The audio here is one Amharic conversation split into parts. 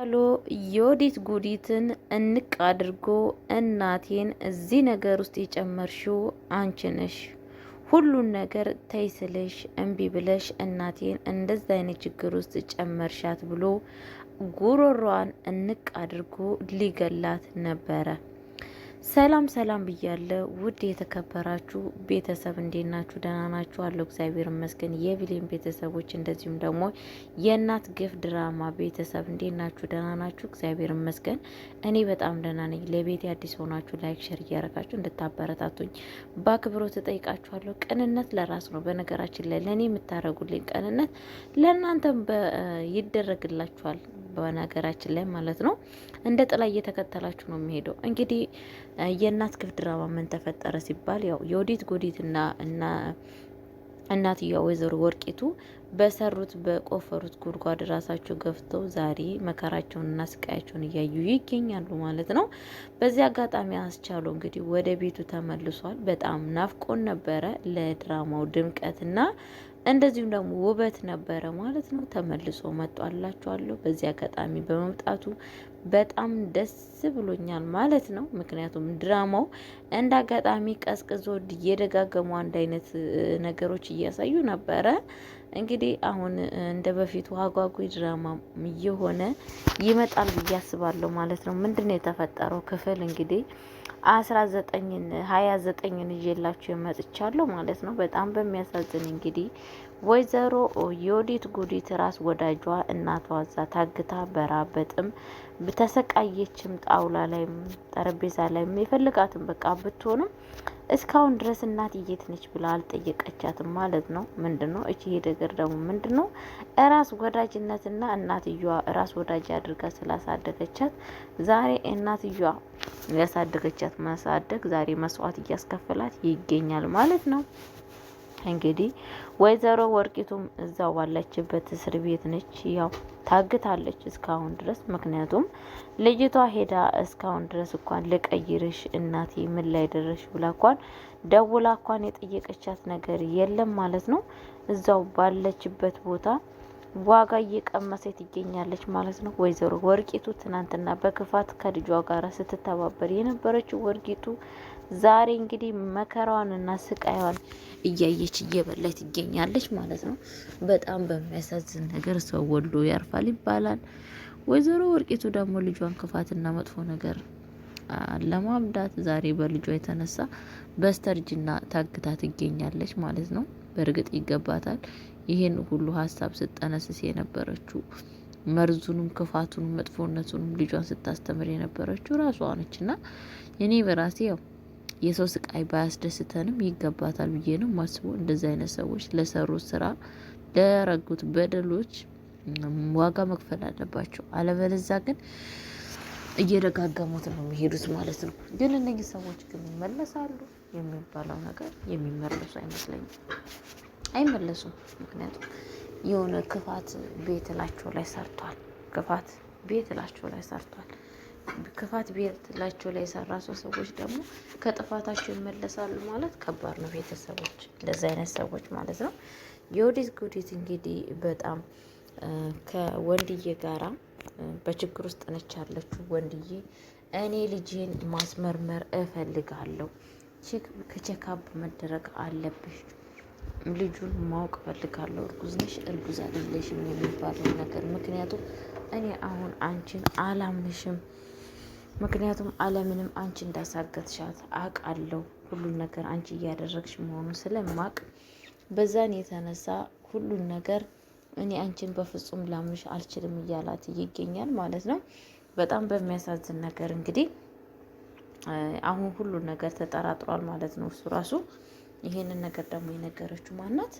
አሎ ዮዲት ጉዲትን እንቅ አድርጎ እናቴን እዚህ ነገር ውስጥ የጨመርሽው አንቺ ነሽ። ሁሉን ነገር ተይስልሽ እምቢ ብለሽ እናቴን እንደዛ አይነት ችግር ውስጥ ጨመርሻት ብሎ ጉሮሯን እንቅ አድርጎ ሊገላት ነበረ። ሰላም ሰላም ብያለሁ። ውድ የተከበራችሁ ቤተሰብ እንዴት ናችሁ? ደህና ናችሁ? አለው እግዚአብሔር ይመስገን። የቪሌን ቤተሰቦች እንደዚሁም ደግሞ የእናት ግፍ ድራማ ቤተሰብ እንዴት ናችሁ? ደህና ናችሁ? እግዚአብሔር ይመስገን እኔ በጣም ደህና ነኝ። ለቤት አዲስ ሆናችሁ ላይክ፣ ሼር እያደረጋችሁ እንድታበረታቱኝ በአክብሮት እጠይቃችኋለሁ። ቅንነት ለራስ ነው። በነገራችን ላይ ለእኔ የምታደርጉልኝ ቅንነት ለእናንተም ይደረግላችኋል። በነገራችን ላይ ማለት ነው እንደ ጥላ እየተከተላችሁ ነው የሚሄደው። እንግዲህ የእናት ግፍ ድራማ ምን ተፈጠረ ሲባል ያው የወዲት ጉዲትና እናትየዋ ወይዘሮ ወርቂቱ በሰሩት በቆፈሩት ጉድጓድ ራሳቸው ገፍተው ዛሬ መከራቸውንና ስቃያቸውን እያዩ ይገኛሉ ማለት ነው። በዚህ አጋጣሚ አስቻሉ እንግዲህ ወደ ቤቱ ተመልሷል። በጣም ናፍቆን ነበረ። ለድራማው ድምቀትና እንደዚሁም ደግሞ ውበት ነበረ ማለት ነው። ተመልሶ መጧላችኋለሁ። በዚህ አጋጣሚ በመምጣቱ በጣም ደስ ብሎኛል ማለት ነው። ምክንያቱም ድራማው እንደ አጋጣሚ ቀዝቅዞ እየደጋገሙ አንድ አይነት ነገሮች እያሳዩ ነበረ። እንግዲህ አሁን እንደ በፊቱ አጓጉ ድራማ እየሆነ ይመጣል ብዬ አስባለሁ ማለት ነው። ምንድነው የተፈጠረው ክፍል እንግዲህ 29ን ይዤላችሁ መጥቻለሁ ማለት ነው። በጣም በሚያሳዝን እንግዲህ ወይዘሮ ዮዲት ጉዲት ራስ ወዳጇ እናቷ እዛ ታግታ በራበጥም ተሰቃየችም። ጣውላ ላይም ጠረጴዛ ላይም የፈልጋትም በቃ ብትሆንም እስካሁን ድረስ እናት የት ነች ብላ አልጠየቀቻትም ማለት ነው። ምንድነው እቺ ነገር ደግሞ ምንድነው ራስ ወዳጅነትና እናትየዋ ራስ ወዳጅ አድርጋ ስላሳደገቻት ዛሬ እናትየዋ ያሳደገቻት ማሳደግ ዛሬ መስዋዕት እያስከፈላት ይገኛል ማለት ነው። እንግዲህ ወይዘሮ ወርቂቱም እዛው ባለችበት እስር ቤት ነች። ያው ታግታለች እስካሁን ድረስ። ምክንያቱም ልጅቷ ሄዳ እስካሁን ድረስ እንኳን ልቀይርሽ እናቴ ምን ላይ ደረሽ ብላ እንኳን ደውላ እንኳን የጠየቀቻት ነገር የለም ማለት ነው። እዛው ባለችበት ቦታ ዋጋ እየቀመሰች ትገኛለች ማለት ነው። ወይዘሮ ወርቂቱ ትናንትና በክፋት ከልጇ ጋር ስትተባበር የነበረችው ወርቂቱ ዛሬ እንግዲህ መከራዋንና ስቃይዋን እያየች እየበላች ትገኛለች ማለት ነው። በጣም በሚያሳዝን ነገር ሰው ወልዶ ያርፋል ይባላል። ወይዘሮ ወርቂቱ ደግሞ ልጇን ክፋትና መጥፎ ነገር ለማምዳት ዛሬ በልጇ የተነሳ በስተርጅና ታግታ ትገኛለች ማለት ነው። በእርግጥ ይገባታል። ይሄን ሁሉ ሀሳብ ስጠነስስ የነበረችው መርዙንም ክፋቱንም መጥፎነቱንም ልጇን ስታስተምር የነበረችው ራሷ ነችና እኔ በራሴ ያው የሰው ስቃይ ባያስደስተንም ይገባታል ብዬ ነው ማስበው። እንደዚህ አይነት ሰዎች ለሰሩት ስራ ለረጉት በደሎች ዋጋ መክፈል አለባቸው። አለበለዚያ ግን እየደጋገሙት ነው የሚሄዱት ማለት ነው። ግን እነዚህ ሰዎች ግን ይመለሳሉ የሚባለው ነገር የሚመለሱ አይመለሱም። ምክንያቱም የሆነ ክፋት ቤትላቸው ላይ ሰርቷል። ክፋት ቤትላቸው ላይ የሰራ ሰዎች ደግሞ ከጥፋታቸው ይመለሳሉ ማለት ከባድ ነው። ቤተሰቦች እንደዚህ አይነት ሰዎች ማለት ነው። የወዲት ጉዲት እንግዲህ በጣም ከወንድዬ ጋራ በችግር ውስጥ ነች ያለችው። ወንድዬ እኔ ልጄን ማስመርመር እፈልጋለሁ፣ ከቼካፕ መደረግ አለብሽ፣ ልጁን ማወቅ እፈልጋለሁ፣ እርጉዝ ነሽ እርጉዝ አይደለሽም የሚባለው ነገር። ምክንያቱም እኔ አሁን አንቺን አላምንሽም። ምክንያቱም አለምንም አንቺ እንዳሳገትሻት አውቃለሁ። ሁሉን ነገር አንቺ እያደረግሽ መሆኑን ስለማቅ በዛን የተነሳ ሁሉን ነገር እኔ አንቺን በፍጹም ላምንሽ አልችልም እያላት ይገኛል ማለት ነው። በጣም በሚያሳዝን ነገር እንግዲህ አሁን ሁሉን ነገር ተጠራጥሯል ማለት ነው እሱ ራሱ። ይሄንን ነገር ደግሞ የነገረችው ማናት?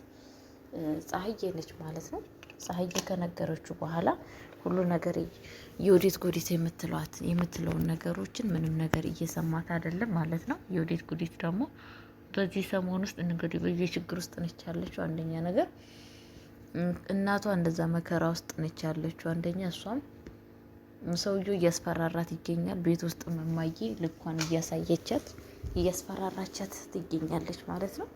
ፀሐዬ ነች ማለት ነው። ፀሐዬ ከነገረችው በኋላ ሁሉ ነገር የወዲት ጉዲት የምትለውን ነገሮችን ምንም ነገር እየሰማት አይደለም ማለት ነው። የወዲት ጉዲት ደግሞ በዚህ ሰሞን ውስጥ እንግዲህ በየችግር ውስጥ ነች ያለችው። አንደኛ ነገር እናቷ እንደዛ መከራ ውስጥ ነች ያለችው። አንደኛ እሷም ሰውዬው እያስፈራራት ይገኛል። ቤት ውስጥ መማዬ ልኳን እያስፈራራቻት ትገኛለች ማለት ነው።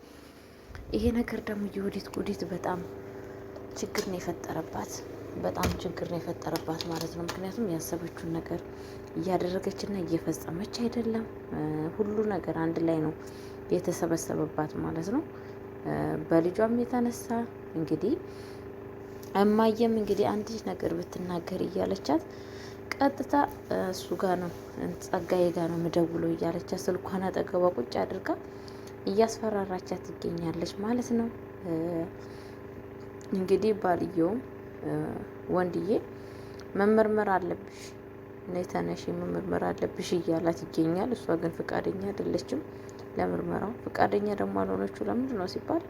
ይሄ ነገር ደግሞ የወዲት ጉዲት በጣም ችግር ነው የፈጠረባት። በጣም ችግር ነው የፈጠረባት ማለት ነው። ምክንያቱም ያሰበችውን ነገር እያደረገችና እየፈጸመች አይደለም። ሁሉ ነገር አንድ ላይ ነው የተሰበሰበባት ማለት ነው። በልጇም የተነሳ እንግዲህ እማየም እንግዲህ አንድ ነገር ብትናገር እያለቻት ቀጥታ እሱ ጋር ነው ጸጋዬ ጋር ነው ምደውለው እያለቻት ስልኳን አጠገቧ ቁጭ አድርጋ እያስፈራራቻት ትገኛለች ማለት ነው። እንግዲህ ባልየውም ወንድዬ መመርመር አለብሽ ነይ ተነሽ መመርመር አለብሽ እያላት ይገኛል። እሷ ግን ፍቃደኛ አይደለችም ለምርመራው። ፍቃደኛ ደግሞ አልሆነችው ለምንድን ነው ሲባል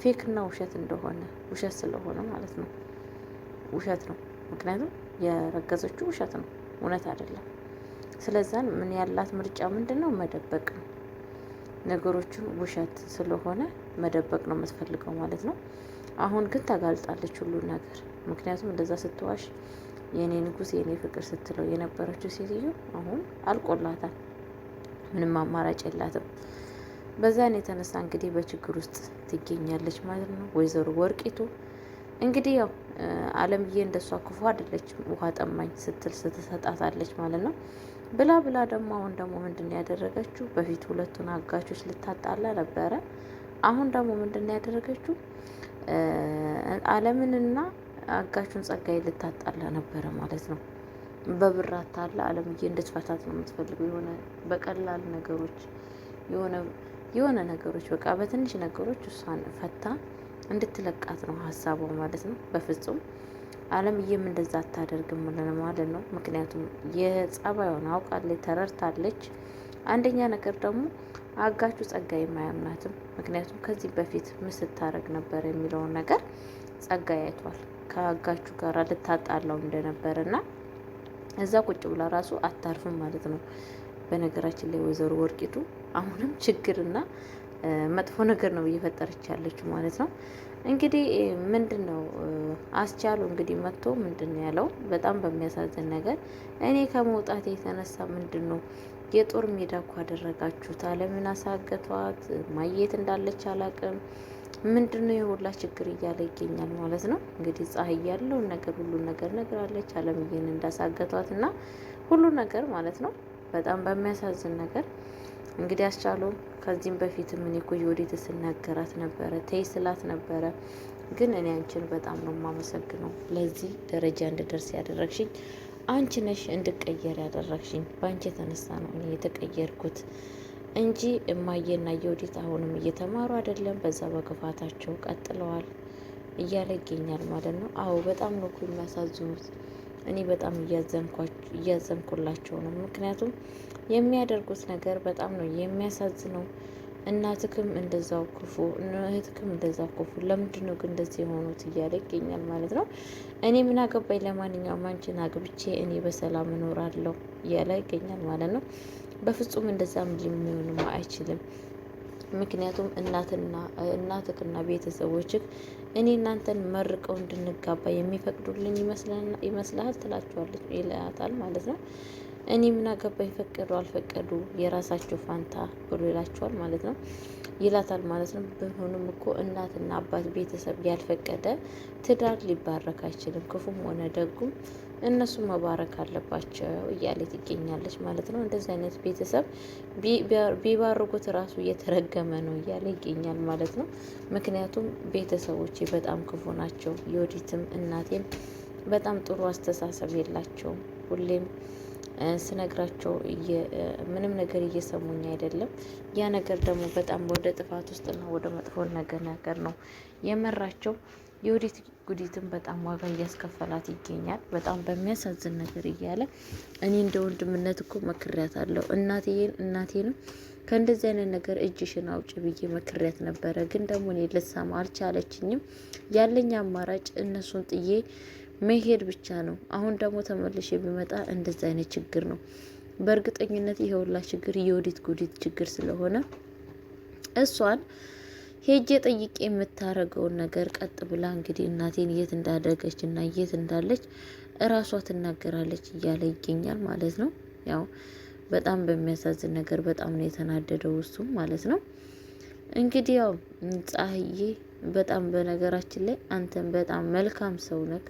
ፌክና ውሸት እንደሆነ ውሸት ስለሆነ ማለት ነው። ውሸት ነው፣ ምክንያቱም የረገዘችው ውሸት ነው፣ እውነት አይደለም። ስለዛን ምን ያላት ምርጫ ምንድን ነው? መደበቅ ነው። ነገሮችን ውሸት ስለሆነ መደበቅ ነው የምትፈልገው ማለት ነው። አሁን ግን ተጋልጣለች ሁሉን ነገር። ምክንያቱም እንደዛ ስትዋሽ የኔ ንጉስ የኔ ፍቅር ስትለው የነበረችው ሴትዮ አሁን አልቆላታል። ምንም አማራጭ የላትም። በዛን የተነሳ እንግዲህ በችግር ውስጥ ትገኛለች ማለት ነው። ወይዘሮ ወርቂቱ እንግዲህ ያው አለምዬ እንደሷ ክፉ አይደለችም። ውሃ ጠማኝ ስትል ስትሰጣታለች ማለት ነው። ብላ ብላ ደግሞ አሁን ደግሞ ምንድን ያደረገችው? በፊት ሁለቱን አጋቾች ልታጣላ ነበረ። አሁን ደግሞ ምንድን ያደረገችው? አለምንና አጋቹን ጸጋዬ ልታጣላ ነበረ ማለት ነው። በብር አታላ አለምዬ እንድትፈታት ነው የምትፈልገው። የሆነ በቀላል ነገሮች የሆነ ነገሮች በቃ በትንሽ ነገሮች እሷን ፈታ እንድትለቃት ነው ሀሳቧ ማለት ነው። በፍጹም አለምዬም እንደዛ አታደርግም ማለት ነው። ምክንያቱም የጸባዩን አውቃለች፣ ተረድታለች። አንደኛ ነገር ደግሞ አጋቹ ጸጋዬ አያምናትም። ምክንያቱም ከዚህ በፊት ምን ስታረግ ነበር የሚለውን ነገር ጸጋዬ አይቷል። ከአጋቹ ጋር ልታጣላው እንደነበረ እና እዛ ቁጭ ብላ ራሱ አታርፍም ማለት ነው። በነገራችን ላይ ወይዘሮ ወርቂቱ አሁንም ችግርና መጥፎ ነገር ነው እየፈጠረች ያለችው ማለት ነው። እንግዲህ ምንድን ነው አስቻሉ እንግዲህ መጥቶ ምንድን ነው ያለው? በጣም በሚያሳዝን ነገር እኔ ከመውጣት የተነሳ ምንድን ነው የጦር ሜዳ እኮ አደረጋችሁት። አለምን አሳገቷት። ማየት እንዳለች አላቅም። ምንድን ነው የሁላ ችግር እያለ ይገኛል ማለት ነው። እንግዲህ ፀሐይ ያለውን ነገር ሁሉን ነገር ነግራለች። አለምዬን እንዳሳገቷት እና ሁሉ ነገር ማለት ነው። በጣም በሚያሳዝን ነገር እንግዲህ አስቻሉ ከዚህም በፊት ምን እኮ የወዴት ስናገራት ነበረ፣ ተይ ስላት ነበረ። ግን እኔ አንቺን በጣም ነው የማመሰግነው። ለዚህ ደረጃ እንድደርስ ያደረግሽኝ አንቺ ነሽ፣ እንድቀየር ያደረግሽኝ በአንቺ የተነሳ ነው እኔ የተቀየርኩት እንጂ እማዬና የወዴት አሁንም እየተማሩ አይደለም፣ በዛ በክፋታቸው ቀጥለዋል እያለ ይገኛል ማለት ነው። አዎ በጣም ነው እኮ የሚያሳዝኑት። እኔ በጣም እያዘንኩላቸው ነው። ምክንያቱም የሚያደርጉት ነገር በጣም ነው የሚያሳዝነው። እናትክም እንደዛው ክፉ፣ እህትክም እንደዛው ክፉ፣ ለምንድን ነው ግን እንደዚህ የሆኑት እያለ ይገኛል ማለት ነው። እኔ ምን አገባኝ፣ ለማንኛውም አንቺን አግብቼ እኔ በሰላም እኖራለሁ እያለ ይገኛል ማለት ነው። በፍጹም እንደዛም ሊሆንም አይችልም። ምክንያቱም እናትክና ቤተሰቦችህ እኔ እናንተን መርቀው እንድንጋባ የሚፈቅዱልኝ ይመስልሃል? ትላቸዋለች ይላታል ማለት ነው። እኔ ምን አገባኝ ፈቀዱ አልፈቀዱ የራሳቸው ፋንታ ብሎ ይላቸዋል ማለት ነው፣ ይላታል ማለት ነው። ቢሆንም እኮ እናትና አባት ቤተሰብ ያልፈቀደ ትዳር ሊባረክ አይችልም። ክፉም ሆነ ደጉም እነሱ መባረክ አለባቸው እያለች ትገኛለች ማለት ነው። እንደዚህ አይነት ቤተሰብ ቢባርኩት ራሱ እየተረገመ ነው እያለ ይገኛል ማለት ነው። ምክንያቱም ቤተሰቦቼ በጣም ክፉ ናቸው። የወዲትም እናቴም በጣም ጥሩ አስተሳሰብ የላቸውም። ሁሌም ስነግራቸው ምንም ነገር እየሰሙኝ አይደለም። ያ ነገር ደግሞ በጣም ወደ ጥፋት ውስጥና ወደ መጥፎ ነገር ነው የመራቸው። የወዲት ጉዲትን በጣም ዋጋ እያስከፈላት ይገኛል። በጣም በሚያሳዝን ነገር እያለ እኔ እንደ ወንድምነት እኮ መክሪያት አለሁ እናቴንም ከእንደዚህ አይነት ነገር እጅሽን አውጭ ብዬ መክሪያት ነበረ። ግን ደግሞ እኔ ልትሰማ አልቻለችኝም። ያለኝ አማራጭ እነሱን ጥዬ መሄድ ብቻ ነው። አሁን ደግሞ ተመልሼ ቢመጣ እንደዚህ አይነት ችግር ነው። በእርግጠኝነት ይሄውላ ችግር የወዲት ጉዲት ችግር ስለሆነ እሷን ሄጄ ጠይቄ የምታረገውን ነገር ቀጥ ብላ እንግዲህ እናቴን የት እንዳደረገች እና የት እንዳለች እራሷ ትናገራለች እያለ ይገኛል ማለት ነው። ያው በጣም በሚያሳዝን ነገር በጣም ነው የተናደደው እሱም ማለት ነው። እንግዲህ ያው ፀሐዬ በጣም በነገራችን ላይ አንተን በጣም መልካም ሰው ነክ፣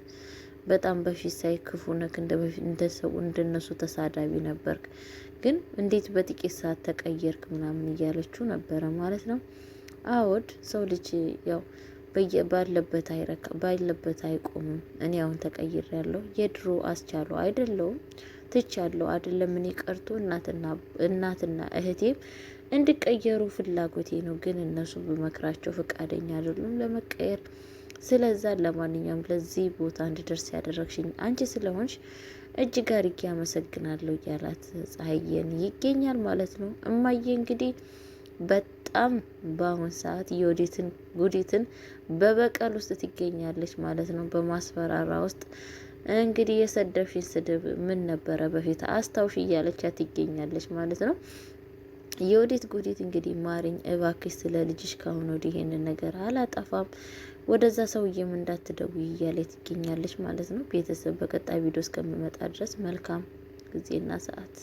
በጣም በፊት ሳይ ክፉ ነክ እንደነሱ ተሳዳቢ ነበርክ፣ ግን እንዴት በጥቂት ሰዓት ተቀየርክ ምናምን እያለችው ነበረ ማለት ነው። አዎድ ሰው ልጅ ያው ባለበት አይቆምም። እኔ አሁን ተቀይር ያለው የድሮ አስቻለው አይደለውም ትቻለሁ አይደለም። እኔ ቀርቶ እናትና እህቴም እንዲቀየሩ ፍላጎቴ ነው፣ ግን እነሱ በመክራቸው ፈቃደኛ አይደሉም ለመቀየር። ስለዛ ለማንኛውም ለዚህ ቦታ እንድደርስ ያደረግሽኝ አንቺ ስለሆንሽ እጅግ አድርጌ አመሰግናለሁ እያላት ፀሐዬን ይገኛል ማለት ነው። እማዬ እንግዲህ በጣም በአሁን ሰዓት የወዲትን ጉዲትን በበቀል ውስጥ ትገኛለች ማለት ነው። በማስፈራራ ውስጥ እንግዲህ የሰደብሽን ስድብ ምን ነበረ በፊት አስታውሽ እያለቻት ትገኛለች ማለት ነው። የወዲት ጉዲት እንግዲህ ማሪኝ እባክሽ ስለ ልጅሽ ካሁን ወዲህ ይሄንን ነገር አላጠፋም፣ ወደዛ ሰውዬም እንዳትደውይ እያለ ትገኛለች ማለት ነው። ቤተሰብ በቀጣይ ቪዲዮ እስከሚመጣ ድረስ መልካም ጊዜና ሰዓት